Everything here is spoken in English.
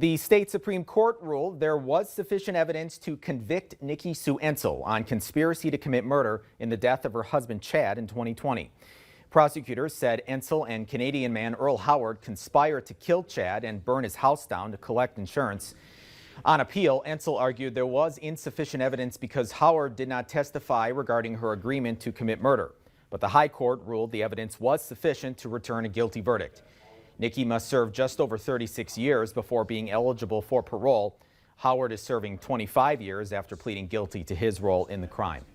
The state Supreme Court ruled there was sufficient evidence to convict Nikki Sue Entzel on conspiracy to commit murder in the death of her husband Chad in 2020. Prosecutors said Entzel and Canadian man Earl Howard conspired to kill Chad and burn his house down to collect insurance. On appeal, Entzel argued there was insufficient evidence because Howard did not testify regarding her agreement to commit murder. But the High Court ruled the evidence was sufficient to return a guilty verdict. Nikki must serve just over 36 years before being eligible for parole. Howard is serving 25 years after pleading guilty to his role in the crime.